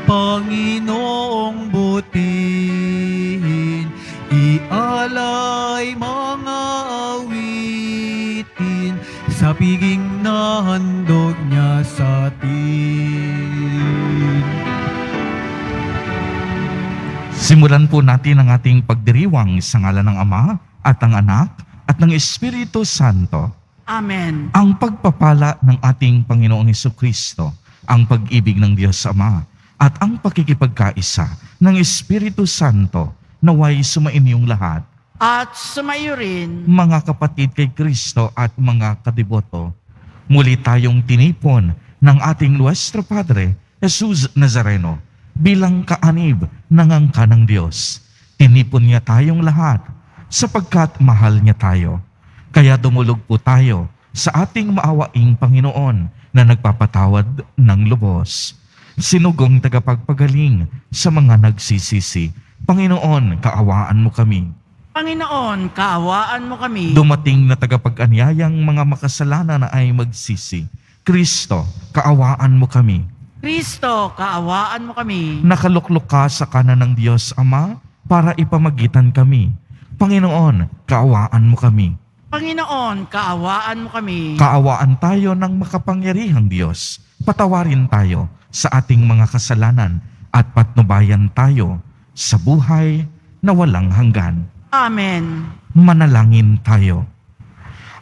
Panginoong butihin, ialay mga awitin sa piging na handog niya sa atin. Simulan po natin ang ating pagdiriwang sa ngalan ng Ama at ng Anak at ng Espiritu Santo. Amen. Ang pagpapala ng ating Panginoong Hesukristo, ang pag-ibig ng Diyos Ama, at ang pakikipagkaisa ng Espiritu Santo naway sumainyong lahat. At sumayo rin. Mga kapatid kay Kristo at mga kadiboto, muli tayong tinipon ng ating Nuestro Padre, Jesus Nazareno, bilang kaanib ng angka ng Diyos. Tinipon niya tayong lahat sapagkat mahal niya tayo. Kaya dumulog po tayo sa ating maawaing Panginoon na nagpapatawad ng lubos. Sinugong tagapagpagaling sa mga nagsisisi. Panginoon, kaawaan mo kami. Panginoon, kaawaan mo kami. Dumating na tagapag-anyayang mga makasalanan na ay magsisi. Kristo, kaawaan mo kami. Kristo, kaawaan mo kami. Nakaluklok ka sa kanan ng Diyos Ama para ipamagitan kami. Panginoon, kaawaan mo kami. Panginoon, kaawaan mo kami. Kaawaan tayo ng makapangyarihang Diyos. Patawarin tayo sa ating mga kasalanan at patnubayan tayo sa buhay na walang hanggan. Amen. Manalangin tayo.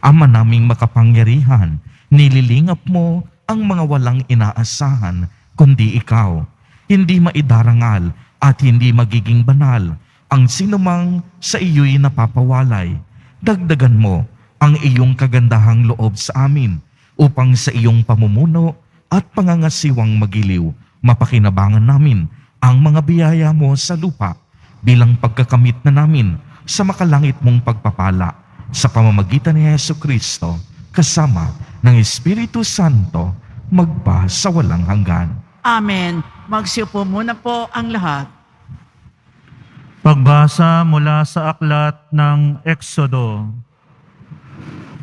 Ama naming makapangyarihan, nililingap mo ang mga walang inaasahan, kundi ikaw. Hindi maidarangal at hindi magiging banal ang sinumang sa iyo'y napapawalay. Dagdagan mo ang iyong kagandahang loob sa amin upang sa iyong pamumuno at pangangasiwang magiliw, mapakinabangan namin ang mga biyaya mo sa lupa bilang pagkakamit na namin sa makalangit mong pagpapala sa pamamagitan ni Hesukristo kasama ng Espiritu Santo magpa sa walang hanggan. Amen. Magsiupo muna po ang lahat. Pagbasa mula sa aklat ng Exodo.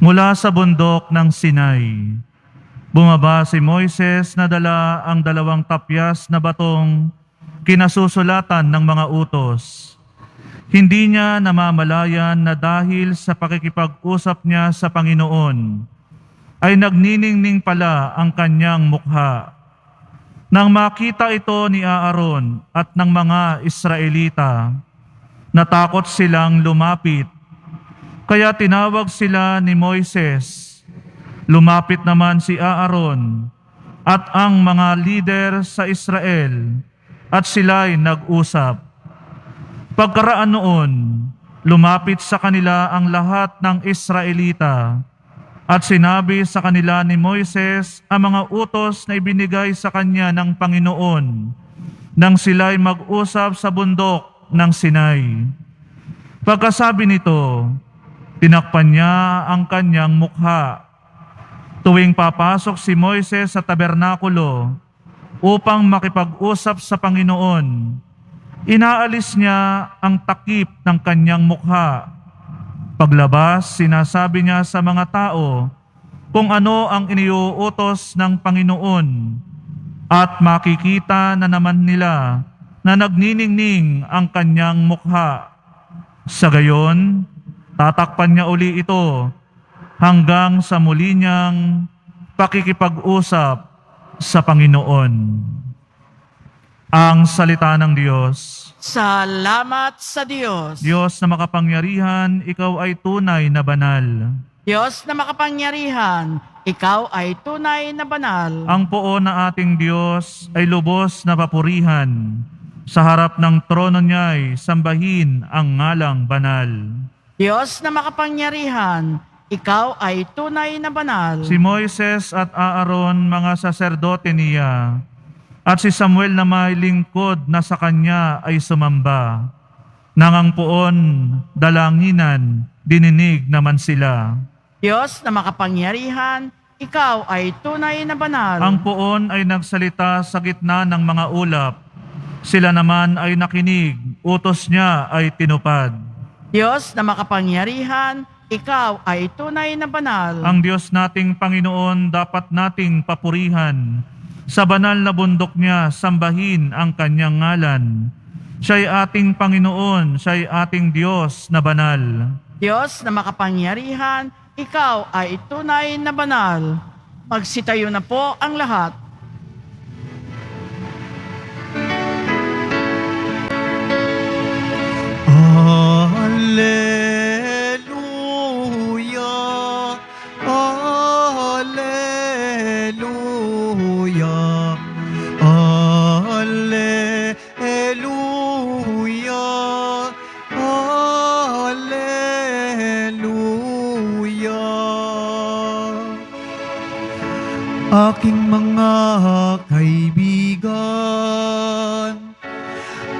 Mula sa bundok ng Sinai, bumaba si Moises na dala ang 2 tapyas na batong kinasusulatan ng mga utos. Hindi niya namamalayan na dahil sa pakikipag-usap niya sa Panginoon, ay nagniningning pala ang kanyang mukha. Nang makita ito ni Aaron at ng mga Israelita, natakot silang lumapit. Kaya tinawag sila ni Moises. Lumapit naman si Aaron at ang mga lider sa Israel at sila'y nag-usap. Pagkaraan noon, lumapit sa kanila ang lahat ng Israelita at sinabi sa kanila ni Moises ang mga utos na ibinigay sa kanya ng Panginoon nang sila'y mag-usap sa bundok ng Sinai. Pagkasabi nito, tinakpan niya ang kanyang mukha. Tuwing papasok si Moises sa tabernakulo upang makipag-usap sa Panginoon, inaalis niya ang takip ng kanyang mukha. Paglabas, sinasabi niya sa mga tao kung ano ang iniuutos ng Panginoon at makikita na naman nila na nagniningning ang kanyang mukha. Sa gayon, tatakpan niya uli ito hanggang sa muli niyang pakikipag-usap sa Panginoon. Ang salita ng Diyos. Salamat sa Diyos. Diyos na makapangyarihan, ikaw ay tunay na banal. Diyos na makapangyarihan, ikaw ay tunay na banal. Ang poon na ating Diyos ay lubos na papurihan. Sa harap ng trono niya'y sambahin ang ngalang banal. Diyos na makapangyarihan, ikaw ay tunay na banal. Si Moises at Aaron, mga saserdote niya, at si Samuel na may lingkod na sa kanya ay sumamba. Nang ang poon, dalanginan, dininig naman sila. Diyos na makapangyarihan, ikaw ay tunay na banal. Ang poon ay nagsalita sa gitna ng mga ulap. Sila naman ay nakinig, utos niya ay tinupad. Diyos na makapangyarihan, ikaw ay tunay na banal. Ang Diyos nating Panginoon dapat nating papurihan. Sa banal na bundok niya, sambahin ang kanyang ngalan. Siya'y ating Panginoon, siya'y ating Diyos na banal. Diyos na makapangyarihan, ikaw ay tunay na banal. Magsitayo na po ang lahat. Alleluia, Alleluia, Alleluia, Alleluia. Aking mga kaibigan,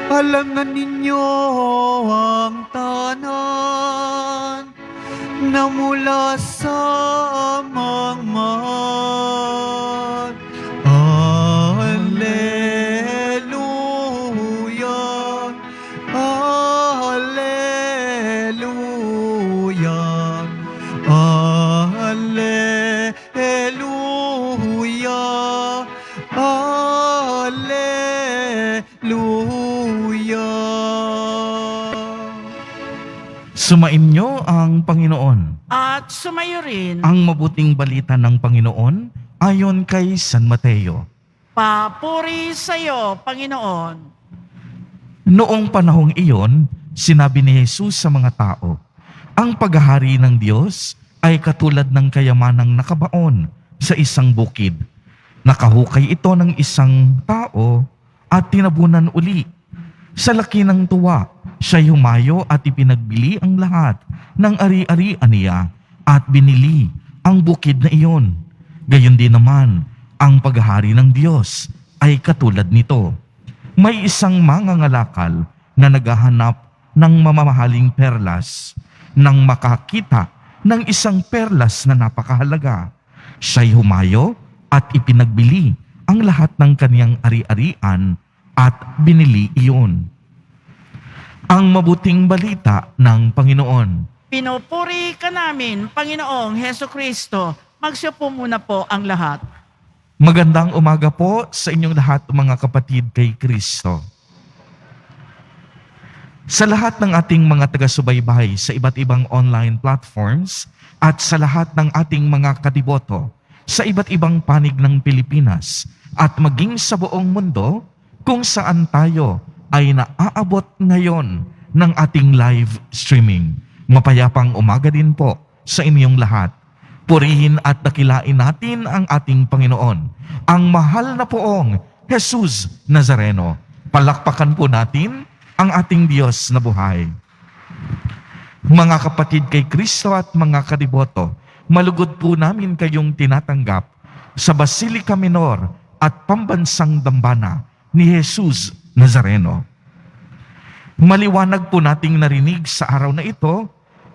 alangan ninyo ang tanan na mula sa amang Alleluia, Alleluia, Alleluia, Alleluia. Sumainyo ang Panginoon. At sumayo rin, Ang mabuting balita ng Panginoon ayon kay San Mateo. papuri sa iyo, Panginoon. Noong panahong iyon, sinabi ni Jesus sa mga tao, ang paghahari ng Diyos ay katulad ng kayamanang nakabaon sa isang bukid. Nakahukay ito ng isang tao at tinabunan uli. Sa laki ng tuwa, siya humayo at ipinagbili ang lahat ng ari-arian niya at binili ang bukid na iyon. Gayon din naman, ang paghahari ng Diyos ay katulad nito. May isang mangangalakal na naghahanap ng mamamahaling perlas. Nang makakita ng isang perlas na napakahalaga, siya'y humayo at ipinagbili ang lahat ng kaniyang ari-arian at binili iyon. Ang mabuting balita ng Panginoon. Pinupuri ka namin, Panginoong Heso Kristo. Magsiupo muna po ang lahat. Magandang umaga po sa inyong lahat, mga kapatid kay Kristo. Sa lahat ng ating mga taga-subaybay sa iba't ibang online platforms at sa lahat ng ating mga kadiboto sa iba't ibang panig ng Pilipinas at maging sa buong mundo kung saan tayo ay naaabot ngayon ng ating live streaming. Mapayapang umaga din po sa inyong lahat. Purihin at dakilain natin ang ating Panginoon, ang mahal na poong Jesus Nazareno. Palakpakan po natin ang ating Diyos na buhay. Mga kapatid kay Kristo at mga kadiboto, malugod po namin kayong tinatanggap sa Basilica Minor at Pambansang Dambana ni Jesus Nazareno. Maliwanag po nating narinig sa araw na ito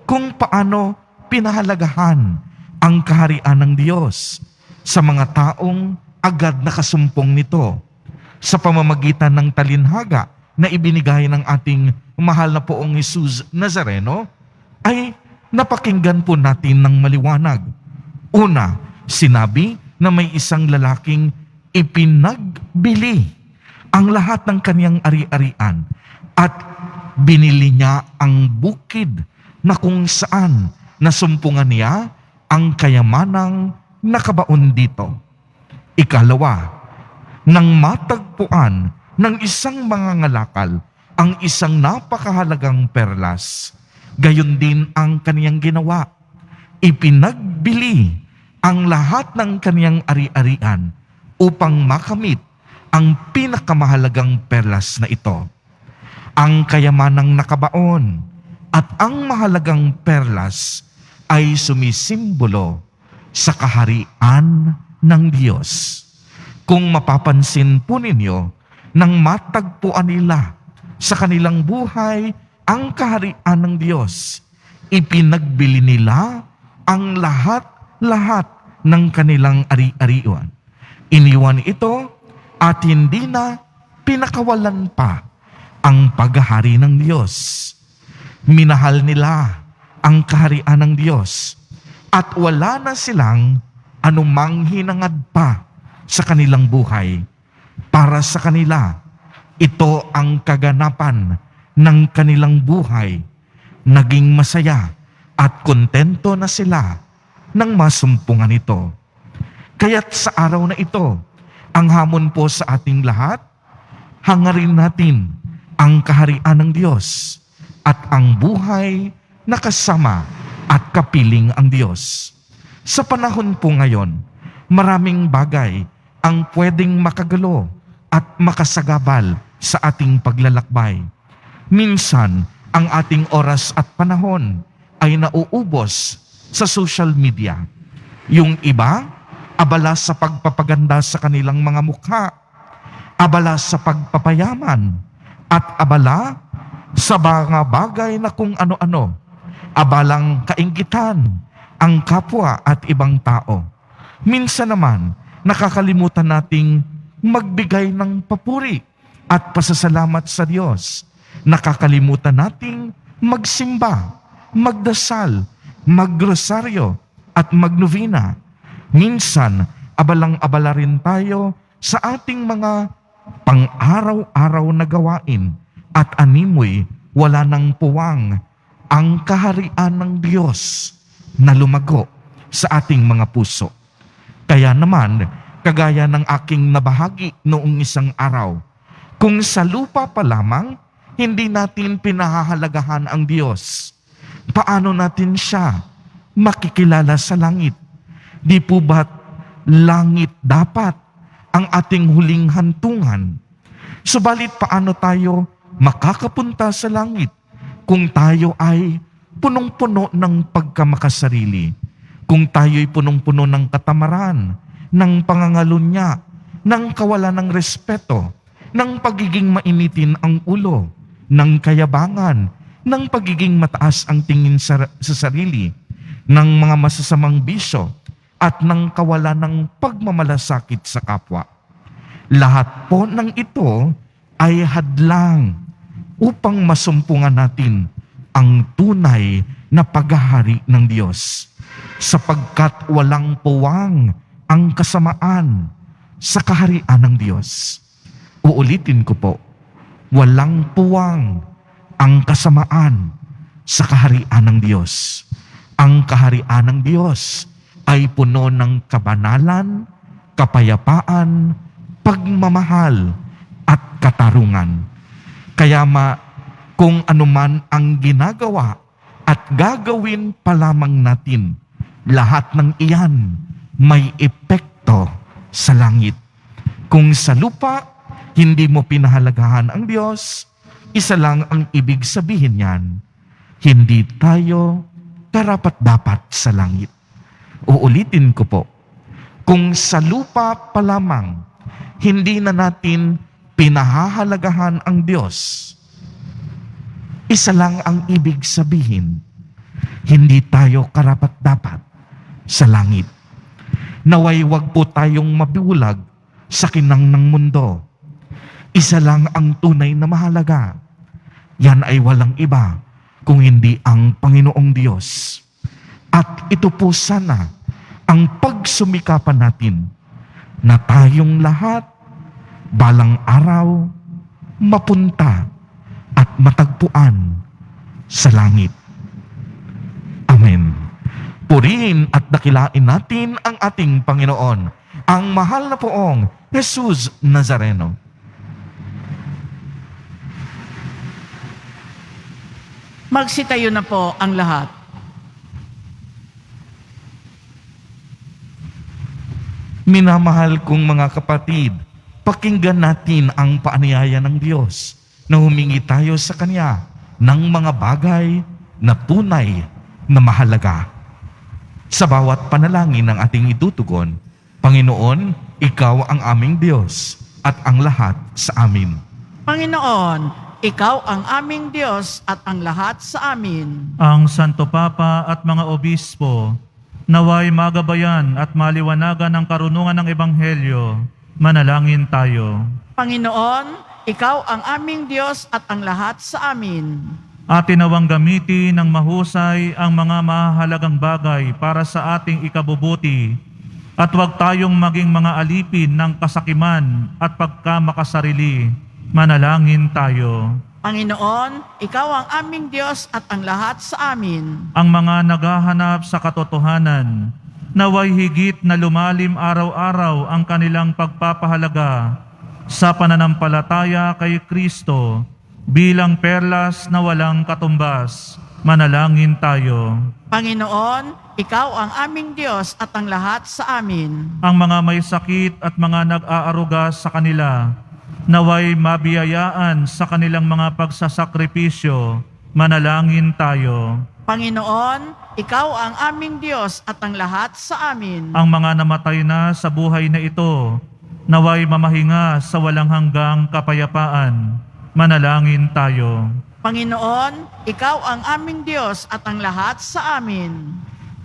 kung paano pinahalagahan ang kaharian ng Diyos sa mga taong agad nakasumpong nito sa pamamagitan ng talinhaga na ibinigay ng ating mahal na poong Jesus Nazareno, ay napakinggan po natin ng maliwanag. Una, sinabi na may isang lalaking ipinagbili ang lahat ng kaniyang ari-arian at binili niya ang bukid na kung saan nasumpungan niya ang kayamanang nakabaon dito. Ikalawa, nang matagpuan ng isang mangangalakal ang isang napakahalagang perlas, gayon din ang kaniyang ginawa. Ipinagbili ang lahat ng kaniyang ari-arian upang makamit ang pinakamahalagang perlas na ito. Ang kayamanang nakabaon at ang mahalagang perlas ay sumisimbolo sa kaharian ng Diyos. Kung mapapansin po ninyo, nang matagpuan nila sa kanilang buhay ang kaharian ng Diyos, ipinagbili nila ang lahat-lahat ng kanilang ari-arian. Iniwan ito at hindi na pinakawalan pa ang paghahari ng Diyos. Minahal nila ang kaharian ng Diyos at wala na silang anumang hinangad pa sa kanilang buhay. Para sa kanila, ito ang kaganapan ng kanilang buhay. Naging masaya at kontento na sila nang masumpungan ito. Kaya't sa araw na ito, ang hamon po sa ating lahat, hangarin natin ang kaharian ng Diyos at ang buhay na kasama at kapiling ang Diyos. Sa panahon po ngayon, maraming bagay ang pwedeng makagalo at makasagabal sa ating paglalakbay. Minsan, ang ating oras at panahon ay nauubos sa social media. Yung iba, abala sa pagpapaganda sa kanilang mga mukha, abala sa pagpapayaman, at abala sa mga bagay na kung ano-ano, abalang kainggitan ang kapwa at ibang tao. Minsan naman, nakakalimutan nating magbigay ng papuri at pasasalamat sa Diyos. Nakakalimutan nating magsimba, magdasal, magrosaryo, at magnovena. Minsan, abalang-abala rin tayo sa ating mga pang-araw-araw na gawain at animoy wala nang puwang ang kaharian ng Diyos na lumago sa ating mga puso. Kaya naman, kagaya ng aking nabahagi noong isang araw, kung sa lupa pa lamang, hindi natin pinahahalagahan ang Diyos, paano natin siya makikilala sa langit? Di po ba't langit dapat ang ating huling hantungan? Subalit paano tayo makakapunta sa langit kung tayo ay punong-puno ng pagkamakasarili, kung tayo'y punong-puno ng katamaran, ng pangangalunya, ng kawalan ng respeto, ng pagiging mainitin ang ulo, ng kayabangan, ng pagiging mataas ang tingin sa sarili, ng mga masasamang bisyo, at ng kawalan ng pagmamalasakit sa kapwa. Lahat po ng ito ay hadlang upang masumpungan natin ang tunay na paghahari ng Diyos, sapagkat walang puwang ang kasamaan sa kaharian ng Diyos. Uulitin ko po, walang puwang ang kasamaan sa kaharian ng Diyos. Ang kaharian ng Diyos ay puno ng kabanalan, kapayapaan, pagmamahal, at katarungan. Kaya kung anuman ang ginagawa at gagawin pa lamang natin, lahat ng iyan may epekto sa langit. Kung sa lupa, hindi mo pinahalagahan ang Diyos, isa lang ang ibig sabihin niyan, hindi tayo karapat-dapat sa langit. Uulitin ko po, kung sa lupa pa lamang, hindi na natin pinahahalagahan ang Diyos, isa lang ang ibig sabihin, hindi tayo karapat-dapat sa langit. Naway wag po tayong mabiulag sa kinang ng mundo. Isa lang ang tunay na mahalaga. Yan ay walang iba kung hindi ang Panginoong Diyos. At ito po sana ang pagsumikapan natin na tayong lahat balang araw mapunta at matagpuan sa langit. Amen. Purihin at dakilain natin ang ating Panginoon, ang mahal na poong Jesus Nazareno. Magsitayo na po ang lahat. Minamahal kong mga kapatid, pakinggan natin ang paanyaya ng Diyos na humingi tayo sa Kanya ng mga bagay na tunay na mahalaga. Sa bawat panalangin ng ating itutugon, Panginoon, Ikaw ang aming Diyos at ang lahat sa amin. Panginoon, Ikaw ang aming Diyos at ang lahat sa amin. Ang Santo Papa at mga obispo, naway magabayan at maliwanagan ang karunungan ng Ebanghelyo, manalangin tayo. Panginoon, Ikaw ang aming Diyos at ang lahat sa amin. Atin nawang gamitin ng mahusay ang mga mahalagang bagay para sa ating ikabubuti At huwag tayong maging mga alipin ng kasakiman at pagkamakasarili. Manalangin tayo. Panginoon, Ikaw ang aming Diyos at ang lahat sa amin. Ang mga naghahanap sa katotohanan, naway higit na lumalim araw-araw ang kanilang pagpapahalaga sa pananampalataya kay Kristo bilang perlas na walang katumbas. Manalangin tayo. Panginoon, Ikaw ang aming Diyos at ang lahat sa amin. Ang mga may sakit at mga nag-aaruga sa kanila, naway mabiyayaan sa kanilang mga pagsasakripisyo. Manalangin tayo. Panginoon, Ikaw ang aming Diyos at ang lahat sa amin. Ang mga namatay na sa buhay na ito, naway mamahinga sa walang hanggang kapayapaan. Manalangin tayo. Panginoon, Ikaw ang aming Diyos at ang lahat sa amin.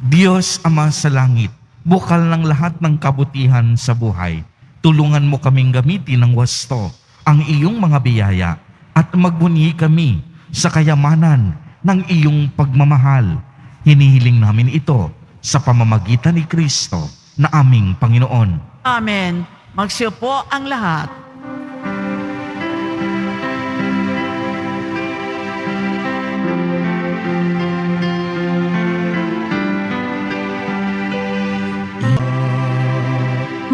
Diyos Ama sa langit, bukal ng lahat ng kabutihan sa buhay, tulungan mo kaming gamitin ng wasto ang iyong mga biyaya at magbunyi kami sa kayamanan ng iyong pagmamahal. Hinihiling namin ito sa pamamagitan ni Kristo na aming Panginoon. Amen. Magsiupo ang lahat.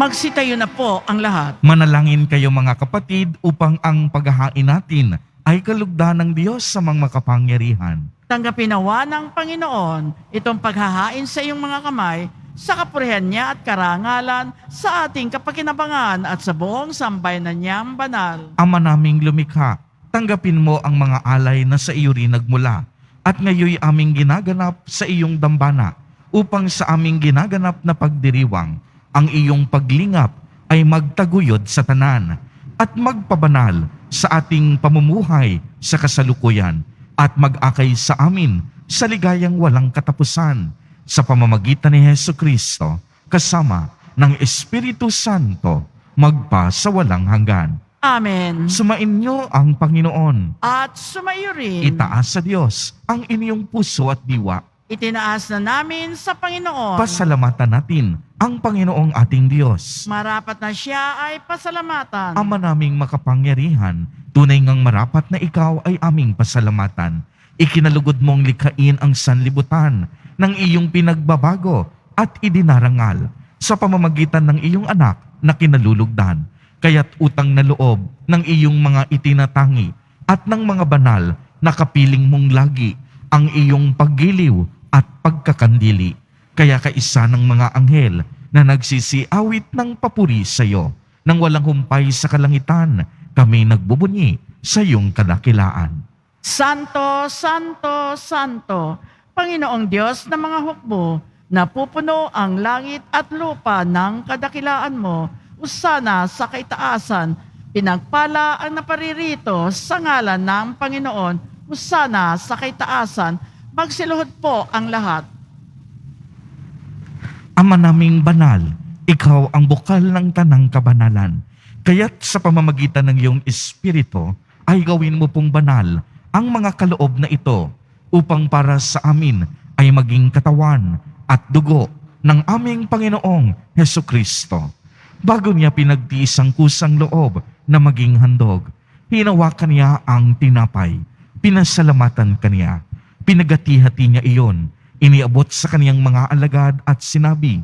Magsitayo na po ang lahat. Manalangin kayo mga kapatid upang ang paghahain natin ay kalugdan ng Diyos sa mga makapangyarihan. Tanggapin nawa ng Panginoon itong paghahain sa iyong mga kamay sa kapurihan niya at karangalan sa ating kapakinabangan at sa buong sambayanan niyang banal. Ama naming lumikha, tanggapin mo ang mga alay na sa iyo rin nagmula at ngayoy aming ginaganap sa iyong dambana upang sa aming ginaganap na pagdiriwang ang iyong paglingap ay magtaguyod sa tanan at magpabanal sa ating pamumuhay sa kasalukuyan at mag-akay sa amin sa ligayang walang katapusan sa pamamagitan ni Jesucristo kasama ng Espiritu Santo magpa sa walang hanggan. Amen. Sumainyo ang Panginoon. At sumaiyo rin. Itaas sa Diyos ang inyong puso at diwa. Itinaas na namin sa Panginoon. Pasalamatan natin ang Panginoong ating Diyos. Marapat na siya ay pasalamatan. Ama naming makapangyarihan, tunay ngang marapat na ikaw ay aming pasalamatan. Ikinalugod mong likhain ang sanlibutan ng iyong pinagbabago at idinarangal sa pamamagitan ng iyong anak na kinalulugdan. Kaya't utang na loob ng iyong mga itinatangi at ng mga banal na kapiling mong lagi ang iyong paggiliw at pagkakandili. Kaya kaisa ng mga anghel na nagsisiawit ng papuri sa iyo, nang walang humpay sa kalangitan, kami nagbubunyi sa iyong kadakilaan. Santo, Santo, Santo, Panginoong Diyos ng mga hukbo, napupuno ang langit at lupa ng kadakilaan mo. Usana sa kaitaasan, pinagpala ang naparirito sa ngalan ng Panginoon. Usana sa kaitaasan, magsiluhod po ang lahat. Ama naming banal, ikaw ang bukal ng tanang kabanalan. Kaya't sa pamamagitan ng iyong Espiritu, ay gawin mo pong banal ang mga kaloob na ito upang para sa amin ay maging katawan at dugo ng aming Panginoong Hesukristo. Bago niya pinagtiis ang kusang loob na maging handog, hinawakan niya ang tinapay, pinasalamatan kaniya, pinagati-hati niya iyon, iniabot sa kaniyang mga alagad at sinabi,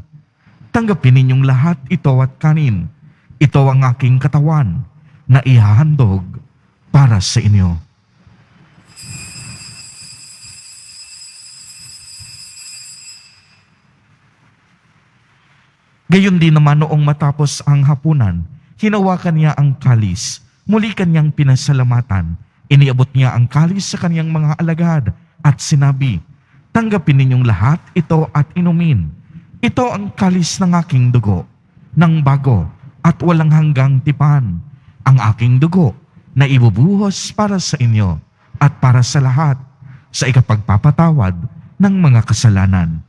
"Tanggapin ninyong lahat ito at kanin. Ito ang aking katawan na ihahandog para sa inyo." Gayon din naman noong matapos ang hapunan, hinawakan niya ang kalis, muli kanyang pinasalamatan, iniabot niya ang kalis sa kaniyang mga alagad at sinabi, "Tanggapin ninyong lahat ito at inumin. Ito ang kalis ng aking dugo, ng bago at walang hanggang tipan, ang aking dugo na ibubuhos para sa inyo at para sa lahat sa ikapagpapatawad ng mga kasalanan.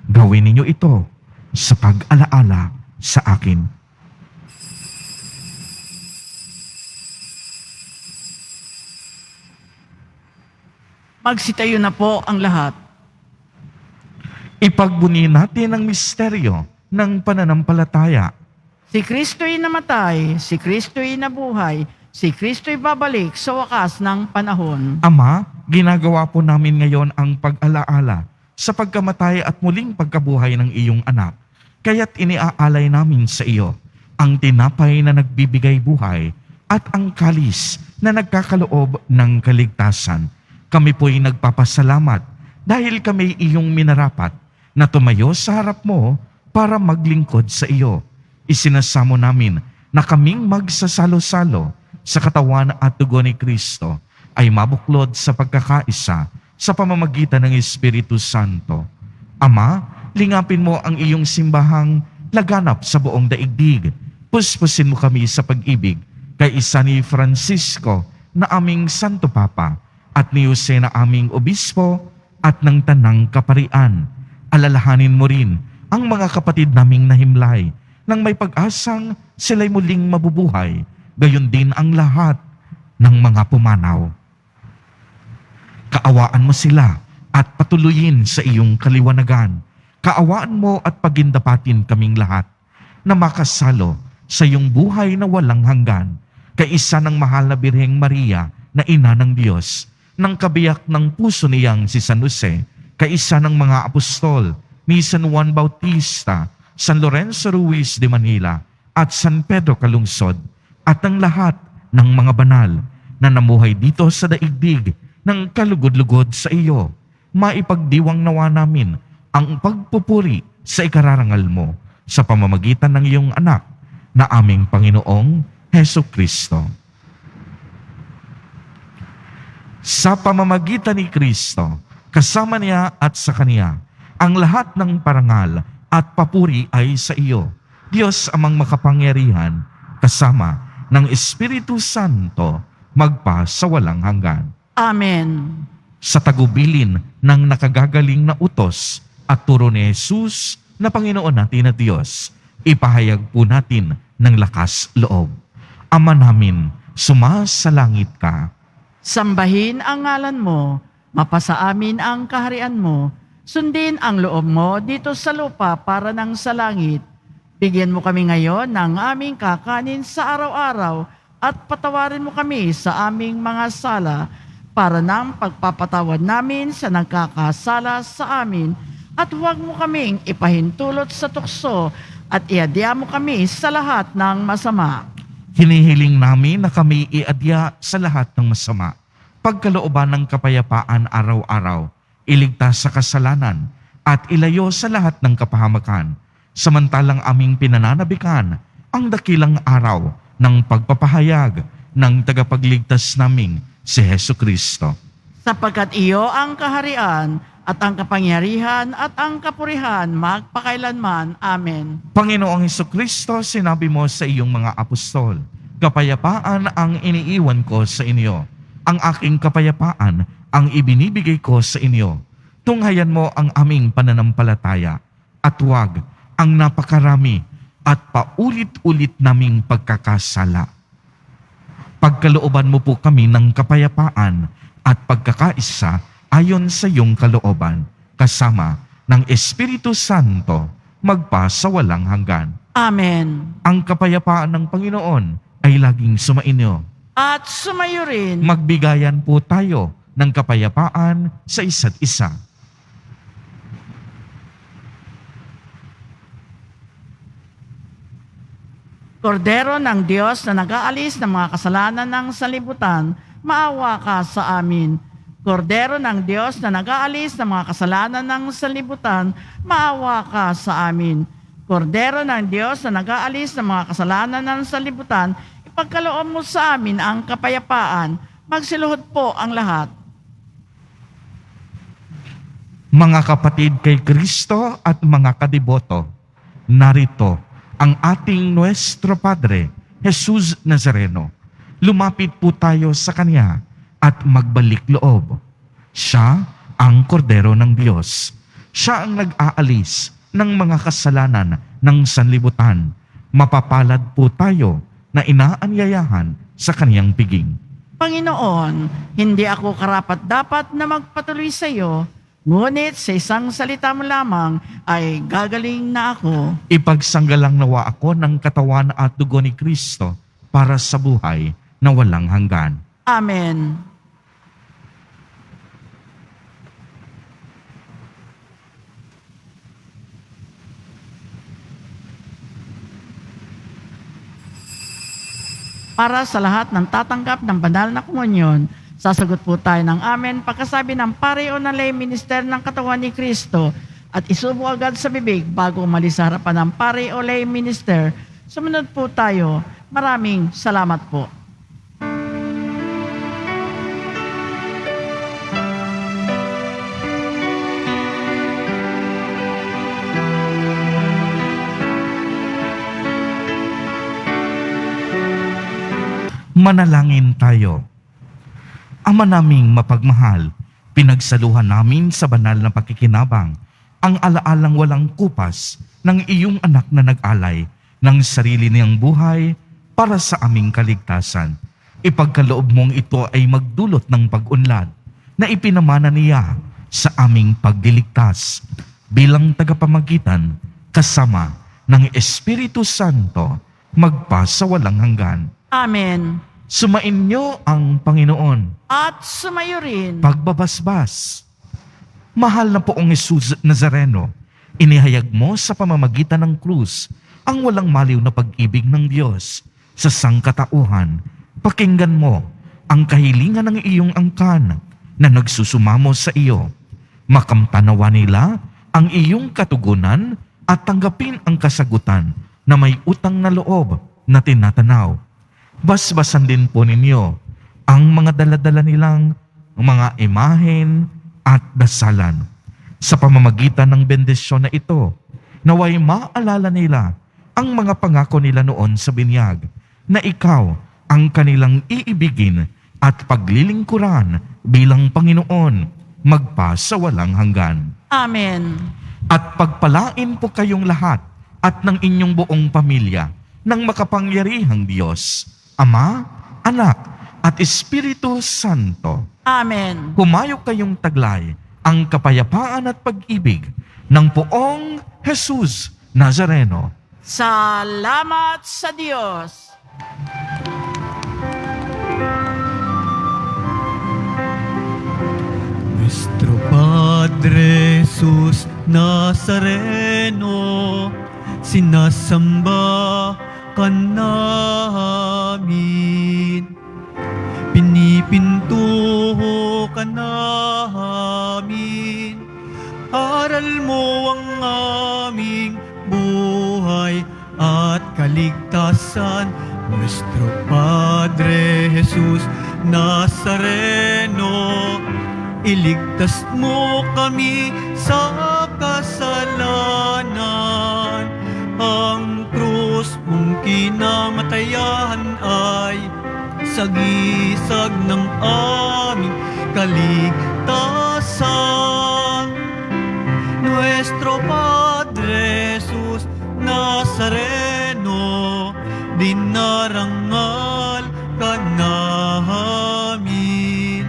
Gawin ninyo ito sa pag-alaala sa akin." Magsitayo na po ang lahat. Ipagbuni natin ang misteryo ng pananampalataya. Si Kristo'y namatay, si Kristo'y nabuhay, si Kristo'y babalik sa wakas ng panahon. Ama, ginagawa po namin ngayon ang pag-alaala sa pagkamatay at muling pagkabuhay ng iyong anak. Kaya't iniaalay namin sa iyo ang tinapay na nagbibigay buhay at ang kalis na nagkakaloob ng kaligtasan. Kami po'y nagpapasalamat dahil kami iyong minarapat na tumayo sa harap mo para maglingkod sa iyo. Isinasamo namin na kaming magsasalo-salo sa katawan at dugo ni Kristo ay mabuklod sa pagkakaisa sa pamamagitan ng Espiritu Santo. Ama, lingapin mo ang iyong simbahang laganap sa buong daigdig. Puspusin mo kami sa pag-ibig kay isa ni Francisco na aming Santo Papa at ni Jose na aming Obispo at ng Tanang Kaparian. Alalahanin mo rin ang mga kapatid naming nahimlay nang may pag-asang sila'y muling mabubuhay, gayon din ang lahat ng mga pumanaw. Kaawaan mo sila at patuloyin sa iyong kaliwanagan. Kaawaan mo at pagindapatin kaming lahat na makasalo sa iyong buhay na walang hanggan, kaisa ng mahal na Birheng Maria na ina ng Diyos, ng kabiyak ng puso niyang si San Jose, kaisa ng mga apostol ni San Juan Bautista, San Lorenzo Ruiz de Manila, at San Pedro Calungsod, at ang lahat ng mga banal na namuhay dito sa daigdig ng kalugod-lugod sa iyo. Maipagdiwang nawa namin ang pagpupuri sa ikararangal mo sa pamamagitan ng iyong anak na aming Panginoong Heso Kristo. Sa pamamagitan ni Kristo, kasama niya at sa Kaniya, ang lahat ng parangal at papuri ay sa iyo, Diyos amang makapangyarihan, kasama ng Espiritu Santo, magpa sa walang hanggan. Amen. Sa tagubilin ng nakagagaling na utos at turo ni Jesus na Panginoon natin na Diyos, ipahayag po natin ng lakas loob. Ama namin, sumasalangit ka. Sambahin ang ngalan mo, mapasa amin ang kaharian mo, sundin ang loob mo dito sa lupa para nang sa langit. Bigyan mo kami ngayon ng aming kakanin sa araw-araw at patawarin mo kami sa aming mga sala para nang pagpapatawad namin sa nagkakasala sa amin at huwag mo kaming ipahintulot sa tukso at iadya mo kami sa lahat ng masama. Hinihiling namin na kami iadya sa lahat ng masama, pagkalooban ng kapayapaan araw-araw, iligtas sa kasalanan, at ilayo sa lahat ng kapahamakan, samantalang aming pinananabikan ang dakilang araw ng pagpapahayag ng tagapagligtas naming si Heso Kristo. Sapagkat iyo ang kaharian at ang kapangyarihan at ang kapurihan magpakailanman. Amen. Panginoong Heso Kristo, sinabi mo sa iyong mga apostol, kapayapaan ang iniiwan ko sa inyo. Ang aking kapayapaan ang ibinibigay ko sa inyo. Tunghayan mo ang aming pananampalataya at huwag ang napakarami at paulit-ulit naming pagkakasala. Pagkalooban mo po kami ng kapayapaan at pagkakaisa ayon sa iyong kalooban, kasama ng Espiritu Santo, magpa sa walang hanggan. Amen. Ang kapayapaan ng Panginoon ay laging sumainyo. At sumayo rin. Magbigayan po tayo ng kapayapaan sa isa't isa. Kordero ng Diyos na nag-aalis ng mga kasalanan ng sanlibutan, maawa ka sa amin. Kordero ng Diyos na nag-aalis ng mga kasalanan ng sanlibutan, maawa ka sa amin. Kordero ng Diyos na nag-aalis ng mga kasalanan ng sanlibutan, ipagkaloob mo sa amin ang kapayapaan. Magsiluhod po ang lahat. Mga kapatid kay Kristo at mga kadiboto, narito ang ating Nuestro Padre, Jesus Nazareno. Lumapit po tayo sa Kanya at magbalik loob. Siya ang Kordero ng Diyos. Siya ang nag-aalis ng mga kasalanan ng sanlibutan. Mapapalad po tayo na inaanyayahan sa Kaniyang piging. Panginoon, hindi ako karapat-dapat na magpatuloy sa iyo, Ngunit sa isang salita mo lamang ay gagaling na ako. Ipagsanggalang nawa ako ng katawan at dugo ni Kristo para sa buhay na walang hanggan. Amen. Para sa lahat ng tatanggap ng banal na komunyon, sasagot po tayo ng amen pagkasabi ng pare o ng lay minister ng katawan ni Kristo at isubo agad sa bibig bago umalis sa harapan ng pare o lay minister. Sumunod po tayo. Maraming salamat po. Manalangin tayo. Ama naming mapagmahal, pinagsaluhan namin sa banal na pakikinabang ang alaalang walang kupas ng iyong anak na nag-alay ng sarili niyang buhay para sa aming kaligtasan. Ipagkaloob mong ito ay magdulot ng pag-unlad na ipinamana niya sa aming pagdiligtas bilang tagapamagitan kasama ng Espiritu Santo magpa sa walang hanggan. Amen. Sumainyo ang Panginoon. At sumayo rin. Pagbabasbas. Mahal na poong Jesus Nazareno, inihayag mo sa pamamagitan ng krus ang walang maliw na pag-ibig ng Diyos sa sangkatauhan. Pakinggan mo ang kahilingan ng iyong angkan na nagsusumamo sa iyo. Makamtanawa nila ang iyong katugunan at tanggapin ang kasagutan na may utang na loob na tinatanaw. Basbasan din po ninyo ang mga daladala nilang mga imahen at dasalan. Sa pamamagitan ng bendisyon na ito, naway maalala nila ang mga pangako nila noon sa binyag na ikaw ang kanilang iibigin at paglilingkuran bilang Panginoon magpa sa walang hanggan. Amen. At pagpalain po kayong lahat at ng inyong buong pamilya ng makapangyarihang Diyos, Ama, Anak, at Espiritu Santo. Amen. Humayo kayong taglay ang kapayapaan at pag-ibig ng poong Jesus Nazareno. Salamat sa Diyos. Nuestro Padre Jesus Nazareno, sinasamba ka namin, pinipinto ka namin, aral mo ang aming buhay at kaligtasan. Nuestro Padre Jesus Nazareno, iligtas mo kami sa kasalanan. Ang krus mong kinamatayan ay sagisag ng aming kaligtasan. Nuestro Padre Jesus Nazareno, dinarangal ka namin.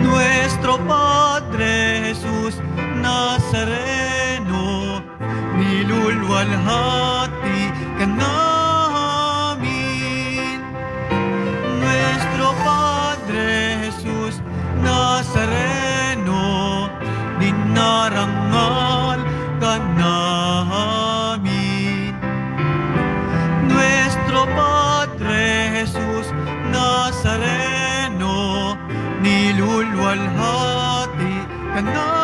Nuestro Padre Jesus Nazareno, nilulwalhati ka namin. Nuestro Padre Jesus Nazareno, dinarangal ka namin. Nuestro Padre Jesus Nazareno, nilulwalhati ka namin.